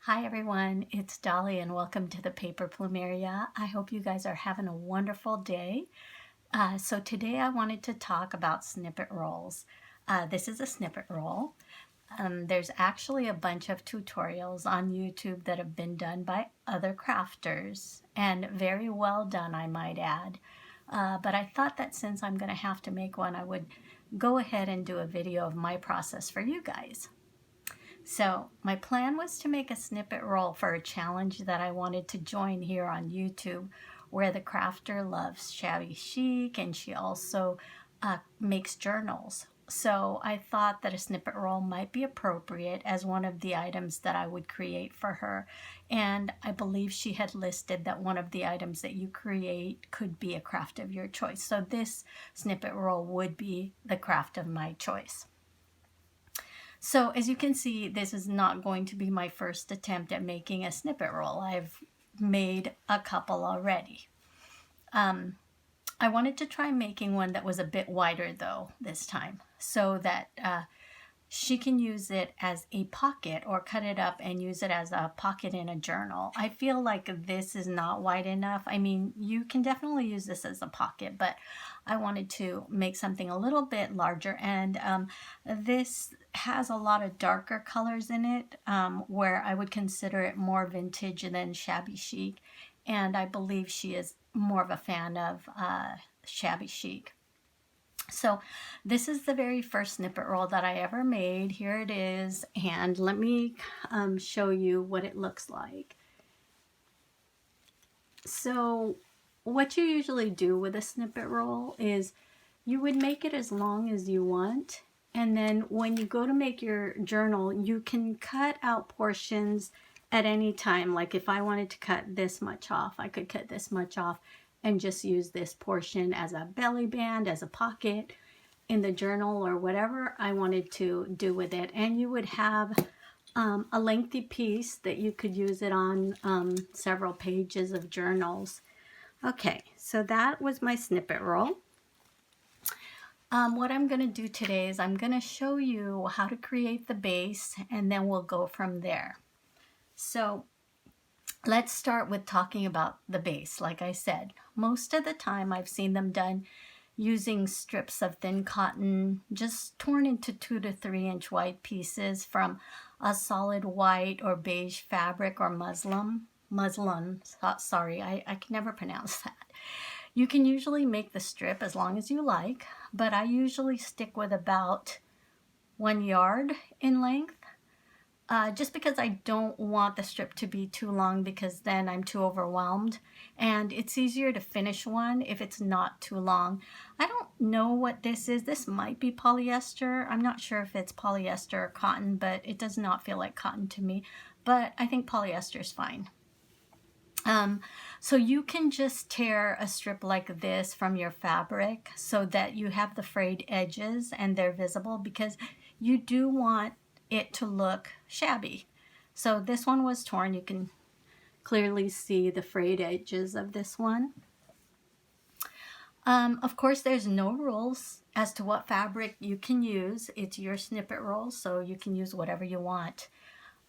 Hi everyone, it's Dolly and welcome to the Paper Plumeria. I hope you guys are having a wonderful day. So today I wanted to talk about snippet rolls. This is a snippet roll. There's actually a bunch of tutorials on YouTube that have been done by other crafters and very well done, I might add. But I thought that since I'm going to have to make one, I would go ahead and do a video of my process for you guys. So my plan was to make a snippet roll for a challenge that I wanted to join here on YouTube, where the crafter loves shabby chic and she also makes journals. So I thought that a snippet roll might be appropriate as one of the items that I would create for her. And I believe she had listed that one of the items that you create could be a craft of your choice. So this snippet roll would be the craft of my choice. So as you can see, this is not going to be my first attempt at making a snippet roll. I've made a couple already. I wanted to try making one that was a bit wider though this time, so that she can use it as a pocket or cut it up and use it as a pocket in a journal. I feel like this is not wide enough. I mean, you can definitely use this as a pocket, but I wanted to make something a little bit larger, and this has a lot of darker colors in it, where I would consider it more vintage than shabby chic, and I believe she is more of a fan of shabby chic. So this is the very first snippet roll that I ever made. Here it is, and let me show you what it looks like. So what you usually do with a snippet roll is you would make it as long as you want, and then when you go to make your journal, you can cut out portions at any time. Like if I wanted to cut this much off, I could cut this much off and just use this portion as a belly band, as a pocket in the journal, or whatever I wanted to do with it. And you would have a lengthy piece that you could use it on several pages of journals. Okay, so that was my snippet roll. What I'm going to do today is I'm going to show you how to create the base, and then we'll go from there. So let's start with talking about the base. Like I said, most of the time I've seen them done using strips of thin cotton, just torn into 2 to 3 inch wide pieces from a solid white or beige fabric or muslin. Sorry, I can never pronounce that. You can usually make the strip as long as you like, but I usually stick with about 1 yard in length. Just because I don't want the strip to be too long, because then I'm too overwhelmed, and it's easier to finish one if it's not too long. I don't know what this is. This might be polyester. I'm not sure if it's polyester or cotton, but it does not feel like cotton to me, but I think polyester is fine. So you can just tear a strip like this from your fabric so that you have the frayed edges and they're visible, because you do want it to look shabby. So this one was torn. You can clearly see the frayed edges of this one. Of course, there's no rules as to what fabric you can use. It's your snippet roll, so you can use whatever you want.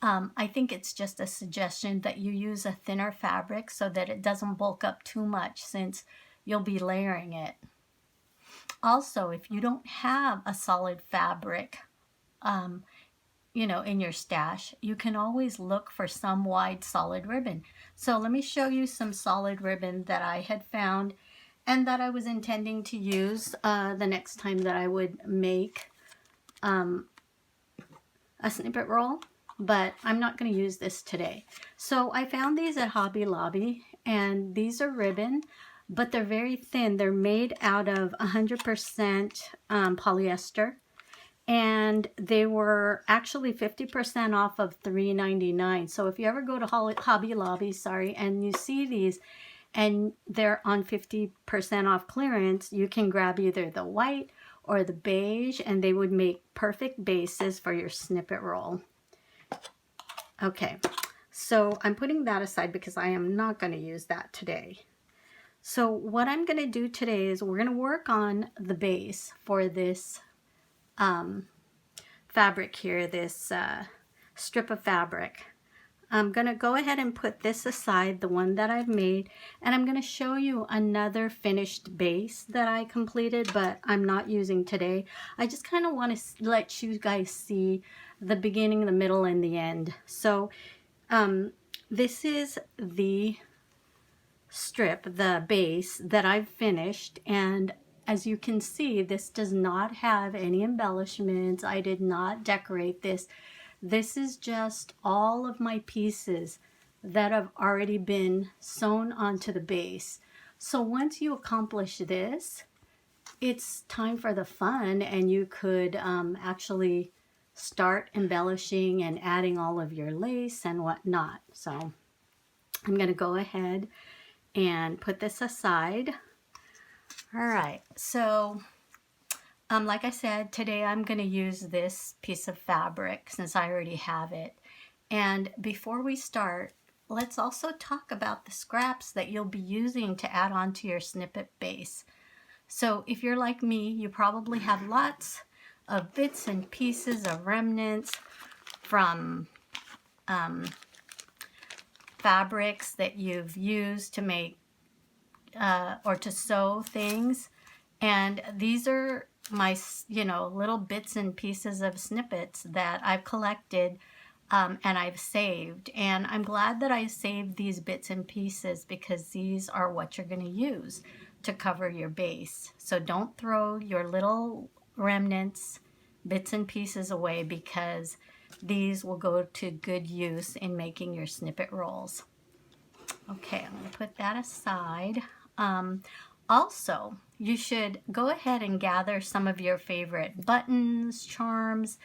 I think it's just a suggestion that you use a thinner fabric so that it doesn't bulk up too much, since you'll be layering it. Also, if you don't have a solid fabric, in your stash, you can always look for some wide solid ribbon. So let me show you some solid ribbon that I had found and that I was intending to use the next time that I would make a snippet roll, but I'm not going to use this today. So I found these at Hobby Lobby, and these are ribbon, but they're very thin. They're made out of 100% polyester. And they were actually 50% off of $3.99. So if you ever go to Hobby Lobby, and you see these and they're on 50% off clearance, you can grab either the white or the beige, and they would make perfect bases for your snippet roll. Okay, so I'm putting that aside because I am not going to use that today. So what I'm going to do today is we're going to work on the base for this fabric here, this strip of fabric. I'm going to go ahead and put this aside, the one that I've made, and I'm going to show you another finished base that I completed, but I'm not using today. I just kind of want to let you guys see the beginning, the middle, and the end. So this is the strip, the base that I've finished, and as you can see, this does not have any embellishments. I did not decorate this. This is just all of my pieces that have already been sewn onto the base. So once you accomplish this, it's time for the fun, and you could actually start embellishing and adding all of your lace and whatnot. So I'm going to go ahead and put this aside. All right, so like I said, today I'm going to use this piece of fabric since I already have it. And before we start, let's also talk about the scraps that you'll be using to add on to your snippet base. So if you're like me, you probably have lots of bits and pieces of remnants from fabrics that you've used to make or to sew things. And these are my, little bits and pieces of snippets that I've collected and I've saved. And I'm glad that I saved these bits and pieces because these are what you're going to use to cover your base. So don't throw your little remnants, bits and pieces away, because these will go to good use in making your snippet rolls. Okay, I'm going to put that aside. Also, you should go ahead and gather some of your favorite buttons, charms,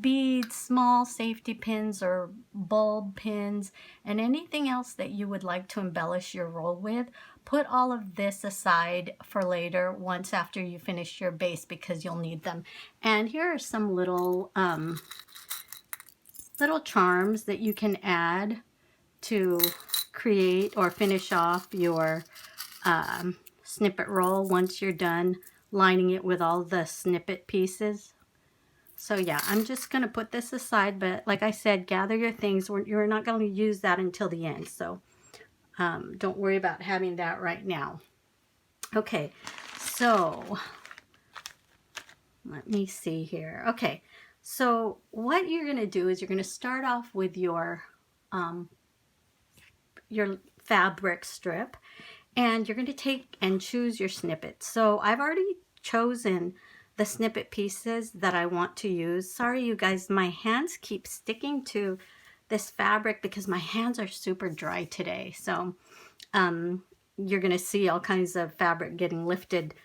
beads, small safety pins or bulb pins, and anything else that you would like to embellish your roll with. Put all of this aside for later, once after you finish your base, because you'll need them. And here are some little charms that you can add to create or finish off your snippet roll once you're done lining it with all the snippet pieces. So yeah, I'm just going to put this aside, but like I said, gather your things. You're not going to use that until the end, so don't worry about having that right now. Okay, so let me see here. Okay, so what you're going to do is you're going to start off with your fabric strip, and you're going to take and choose your snippets. So I've already chosen the snippet pieces that I want to use. Sorry you guys, my hands keep sticking to this fabric because my hands are super dry today. So you're going to see all kinds of fabric getting lifted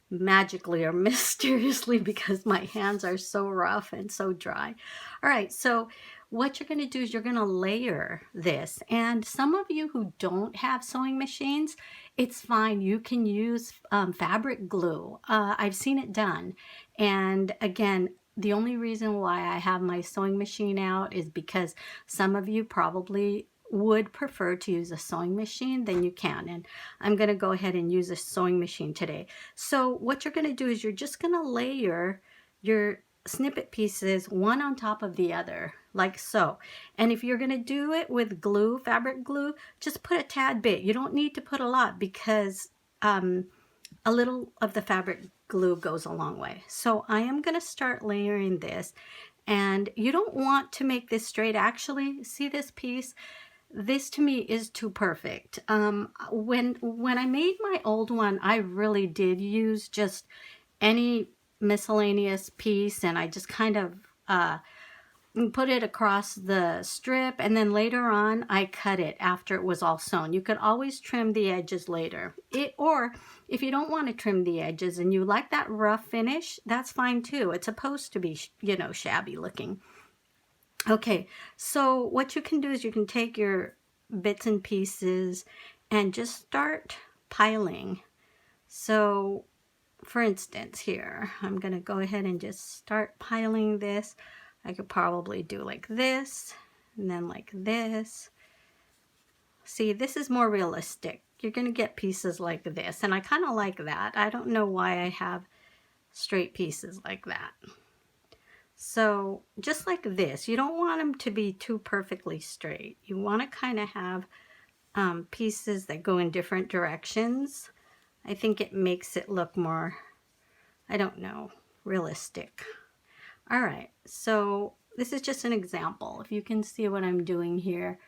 magically or mysteriously because my hands are so rough and so dry. All right, so what you're going to do is you're going to layer this. And some of you who don't have sewing machines, it's fine. You can use fabric glue. I've seen it done. And again, the only reason why I have my sewing machine out is because some of you probably would prefer to use a sewing machine, then you can. And I'm going to go ahead and use a sewing machine today. So what you're going to do is you're just going to layer your snippet pieces one on top of the other, like so. And if you're going to do it with glue, fabric glue, just put a tad bit. You don't need to put a lot because a little of the fabric glue goes a long way. So I am going to start layering this, and you don't want to make this straight. Actually, see this piece? This to me is too perfect. When I made my old one, I really did use just any miscellaneous piece, and I just kind of put it across the strip, and then later on I cut it after it was all sewn. You could always trim the edges later. Or if you don't want to trim the edges and you like that rough finish, that's fine too. It's supposed to be, shabby looking. Okay, so what you can do is you can take your bits and pieces and just start piling. So for instance here, I'm going to go ahead and just start piling this. I could probably do like this and then like this. See, this is more realistic. You're going to get pieces like this, and I kind of like that. I don't know why I have straight pieces like that. So just like this, you don't want them to be too perfectly straight. You want to kind of have pieces that go in different directions. I think it makes it look more, I don't know, realistic. All right, so this is just an example. If you can see what I'm doing here,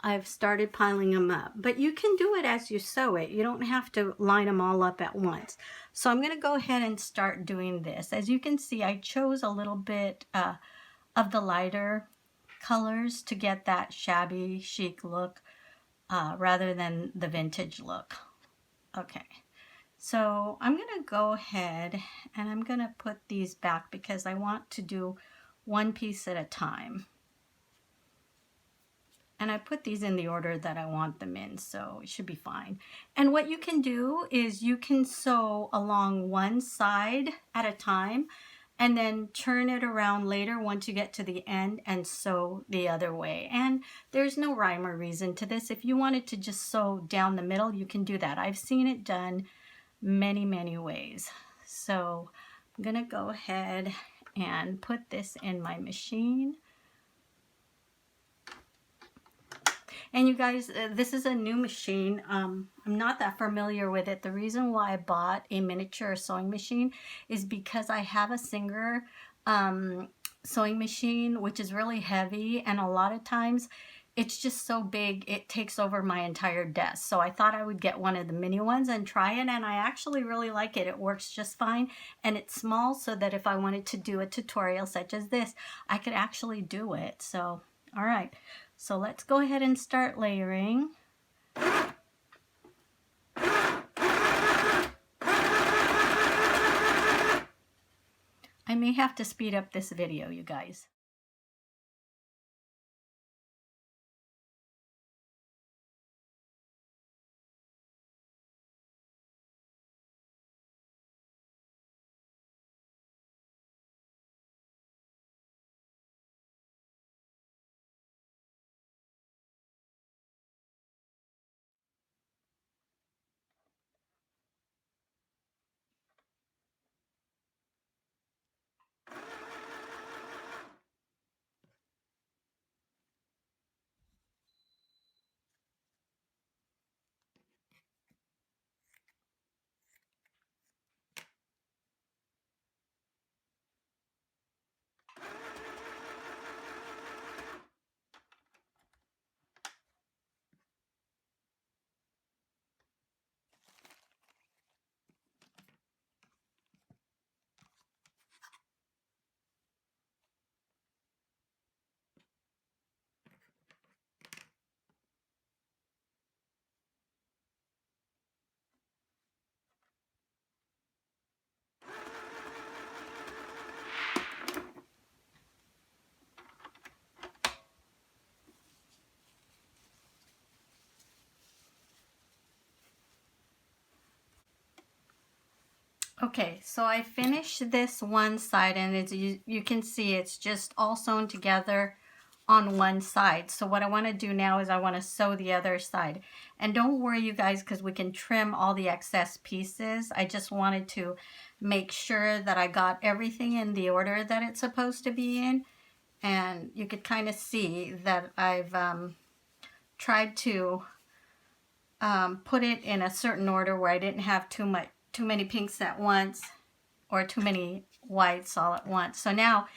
I've started piling them up, but you can do it as you sew it. You don't have to line them all up at once. So I'm going to go ahead and start doing this. As you can see, I chose a little bit of the lighter colors to get that shabby chic look rather than the vintage look. Okay, so I'm going to go ahead and I'm going to put these back because I want to do one piece at a time. And I put these in the order that I want them in, so it should be fine. And what you can do is you can sew along one side at a time and then turn it around later once you get to the end and sew the other way. And there's no rhyme or reason to this. If you wanted to just sew down the middle, you can do that. I've seen it done many, many ways. So I'm gonna go ahead and put this in my machine. And you guys, this is a new machine. I'm not that familiar with it. The reason why I bought a miniature sewing machine is because I have a Singer sewing machine, which is really heavy. And a lot of times it's just so big, it takes over my entire desk. So I thought I would get one of the mini ones and try it. And I actually really like it. It works just fine. And it's small so that if I wanted to do a tutorial such as this, I could actually do it. So, all right. So let's go ahead and start layering. I may have to speed up this video, you guys. Okay, so I finished this one side, and as you can see, it's just all sewn together on one side. So what I want to do now is I want to sew the other side. And don't worry, you guys, because we can trim all the excess pieces. I just wanted to make sure that I got everything in the order that it's supposed to be in. And you could kind of see that I've tried to put it in a certain order where I didn't have too many pinks at once or too many whites all at once. So now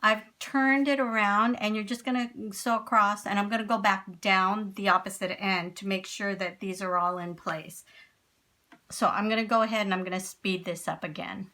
I've turned it around, and you're just going to sew across, and I'm going to go back down the opposite end to make sure that these are all in place. So I'm going to go ahead and I'm going to speed this up again.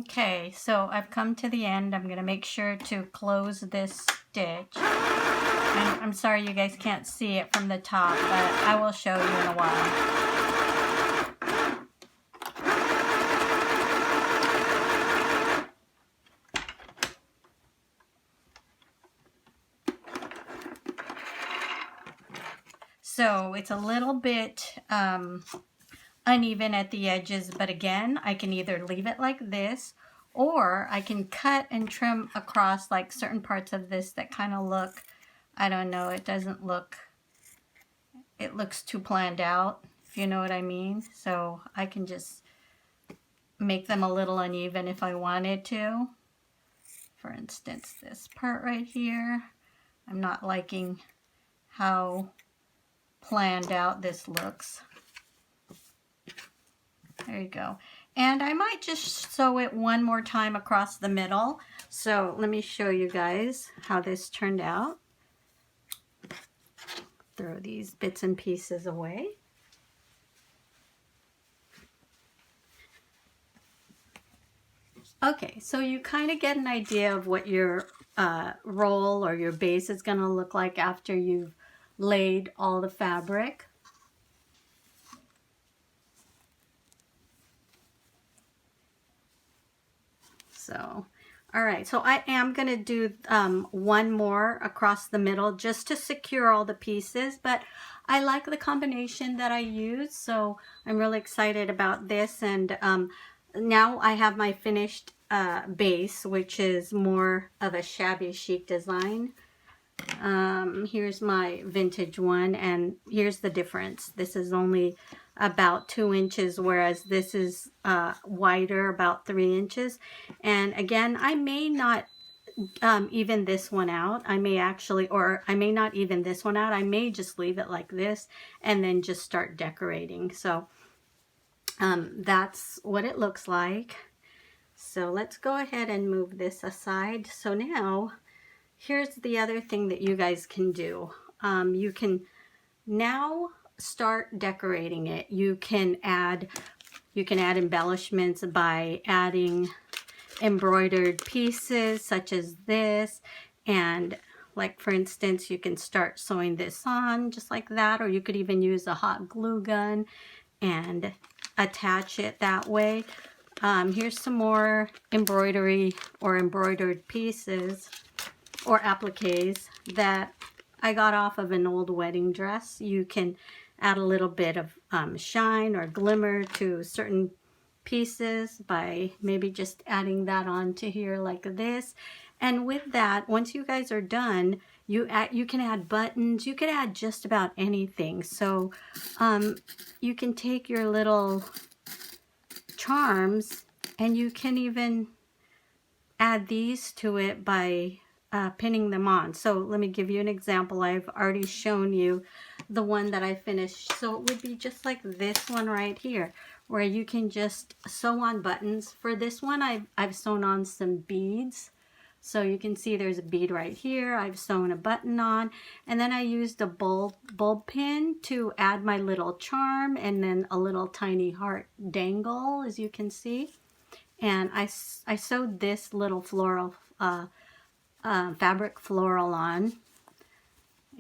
Okay, so I've come to the end. I'm going to make sure to close this stitch. And I'm sorry you guys can't see it from the top, but I will show you in a while. So it's a little bit uneven at the edges, but again, I can either leave it like this, or I can cut and trim across like certain parts of this that kind of look, I don't know, it doesn't look, it looks too planned out, if you know what I mean. So I can just make them a little uneven if I wanted to. For instance, this part right here, I'm not liking how planned out this looks. There you go. And I might just sew it one more time across the middle. So let me show you guys how this turned out. Throw these bits and pieces away. Okay, so you kind of get an idea of what your roll or your base is going to look like after you've laid all the fabric. So, all right, so I am going to do one more across the middle just to secure all the pieces, but I like the combination that I use, so I'm really excited about this. And now I have my finished base, which is more of a shabby chic design. Here's my vintage one, and here's the difference. This is only about 2 inches, whereas this is wider, about 3 inches. And again, I may not even this one out. I may actually, or I may not even this one out. I may just leave it like this and then just start decorating. So that's what it looks like. So let's go ahead and move this aside. So now here's the other thing that you guys can do. You can now start decorating it. You can add embellishments by adding embroidered pieces such as this, and like for instance, you can start sewing this on just like that, or you could even use a hot glue gun and attach it that way. Here's some more embroidery or embroidered pieces or appliques that I got off of an old wedding dress. You can add a little bit of shine or glimmer to certain pieces by maybe just adding that onto here like this. And with that, once you guys are done, you can add buttons. You can add just about anything. So you can take your little charms and you can even add these to it by pinning them on. So let me give you an example. I've already shown you the one that I finished. So it would be just like this one right here, where you can just sew on buttons. For this one, I've sewn on some beads. So you can see there's a bead right here. I've sewn a button on, and then I used a bulb pin to add my little charm, and then a little tiny heart dangle, as you can see. And I sewed this little floral fabric floral on,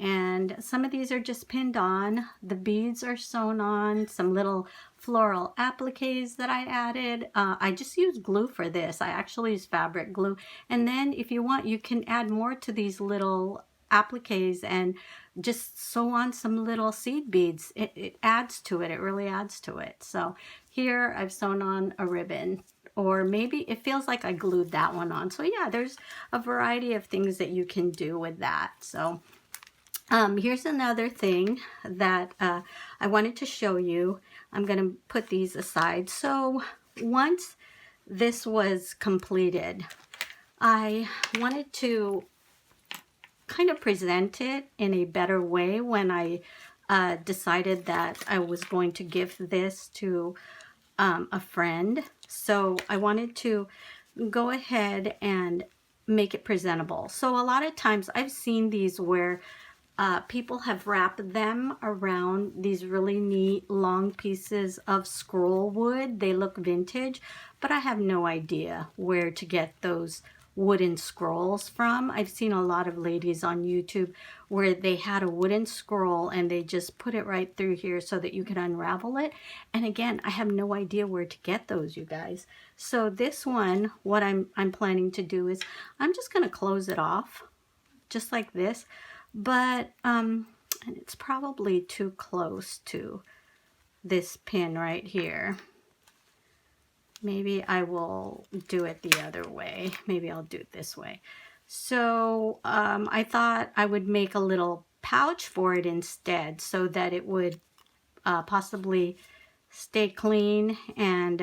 and some of these are just pinned on. The beads are sewn on. Some little floral appliques that I added. I just used glue for this. I actually used fabric glue. And then if you want, you can add more to these little appliques and just sew on some little seed beads. It adds to it. It really adds to it. So here I've sewn on a ribbon, or maybe it feels like I glued that one on. So yeah, there's a variety of things that you can do with that. So here's another thing that I wanted to show you. I'm going to put these aside. So once this was completed, I wanted to kind of present it in a better way when I decided that I was going to gift this to a friend. So I wanted to go ahead and make it presentable. So a lot of times I've seen these where people have wrapped them around these really neat long pieces of scroll wood. They look vintage, but I have no idea where to get those wooden scrolls from. I've seen a lot of ladies on YouTube where they had a wooden scroll and they just put it right through here so that you can unravel it. And again, I have no idea where to get those, you guys. So this one, what I'm planning to do is I'm just going to close it off just like this. But and it's probably too close to this pin right here. Maybe I will do it the other way. Maybe I'll do it this way. So I thought I would make a little pouch for it instead so that it would possibly stay clean, and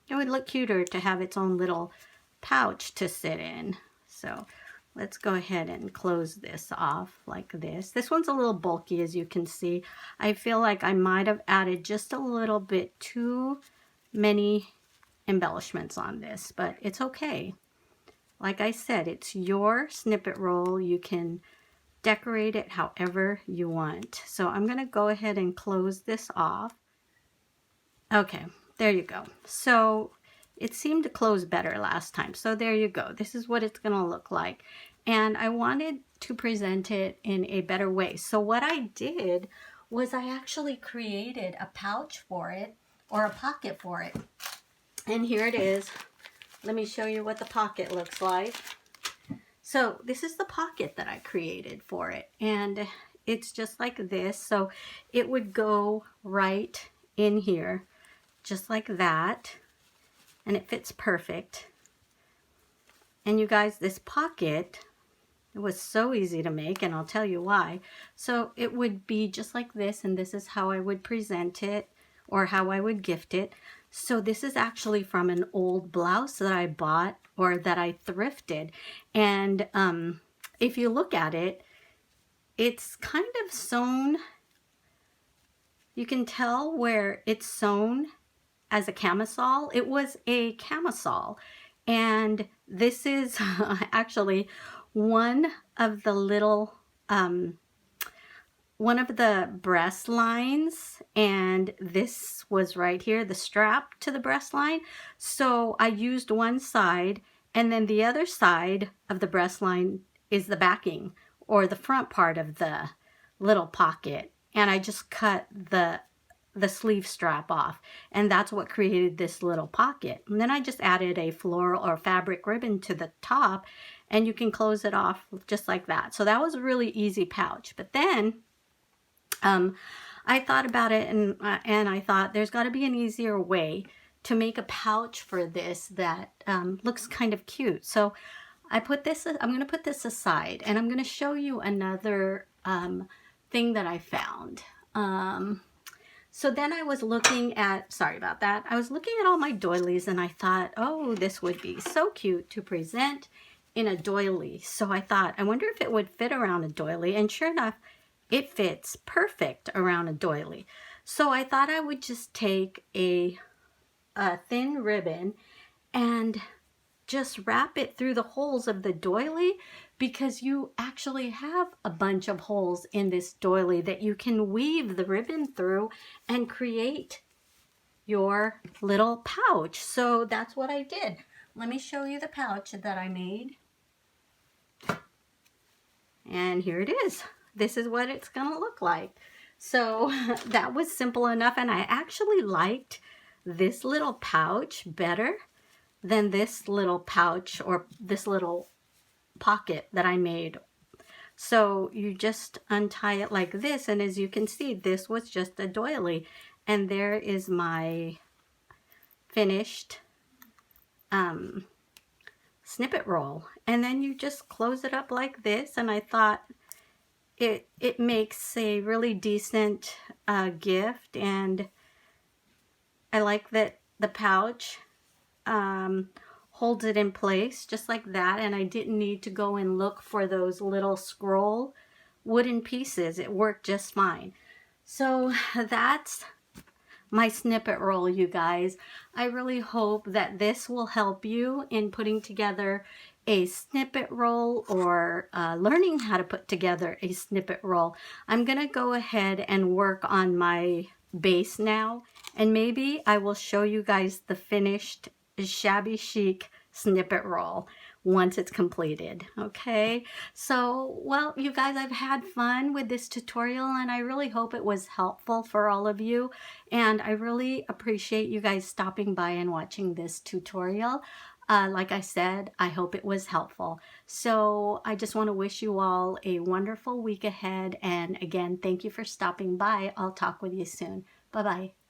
it would look cuter to have its own little pouch to sit in. So let's go ahead and close this off like this. This one's a little bulky, as you can see. I feel like I might have added just a little bit too many embellishments on this, but it's okay. Like I said, it's your snippet roll. You can decorate it however you want. So I'm going to go ahead and close this off. Okay, there you go. So it seemed to close better last time. So there you go. This is what it's going to look like. And I wanted to present it in a better way. So what I did was I actually created a pouch for it, or a pocket for it. And here it is. Let me show you what the pocket looks like. So this is the pocket that I created for it. And it's just like this. So it would go right in here, just like that. And it fits perfect. And you guys, this pocket, it was so easy to make, and I'll tell you why. So it would be just like this, and this is how I would present it, or how I would gift it. So this is actually from an old blouse that I bought, or that I thrifted. And if you look at it, it's kind of sewn. You can tell where it's sewn as a camisole. It was a camisole. And this is actually one of the little, one of the breast lines, and this was right here, the strap to the breast line. So I used one side, and then the other side of the breast line is the backing, or the front part of the little pocket. And I just cut the sleeve strap off, and that's what created this little pocket. And then I just added a floral or fabric ribbon to the top, and you can close it off just like that. So that was a really easy pouch. But then I thought about it, and I thought there's got to be an easier way to make a pouch for this that looks kind of cute. So I put this, I'm going to put this aside, and I'm going to show you another thing that I found. So then I was looking at, sorry about that, I was looking at all my doilies, and I thought, oh, this would be so cute to present in a doily. So I thought, I wonder if it would fit around a doily, and sure enough, it fits perfect around a doily. So I thought I would just take a thin ribbon and just wrap it through the holes of the doily, because you actually have a bunch of holes in this doily that you can weave the ribbon through and create your little pouch. So that's what I did. Let me show you the pouch that I made. And here it is. This is what it's gonna look like. So that was simple enough, and I actually liked this little pouch better than this little pouch or this little pocket that I made. So you just untie it like this, and as you can see, this was just a doily, and there is my finished snippet roll. And then you just close it up like this, and I thought it makes a really decent gift, and I like that the pouch holds it in place just like that, and I didn't need to go and look for those little scroll wooden pieces. It worked just fine. So that's my snippet roll, you guys. I really hope that this will help you in putting together a snippet roll or learning how to put together a snippet roll, I'm going to go ahead and work on my base now, and maybe I will show you guys the finished shabby chic snippet roll once it's completed. Okay, so well, you guys, I've had fun with this tutorial and I really hope it was helpful for all of you, and I really appreciate you guys stopping by and watching this tutorial. Like I said, I hope it was helpful. So I just want to wish you all a wonderful week ahead, and again, thank you for stopping by. I'll talk with you soon. Bye-bye.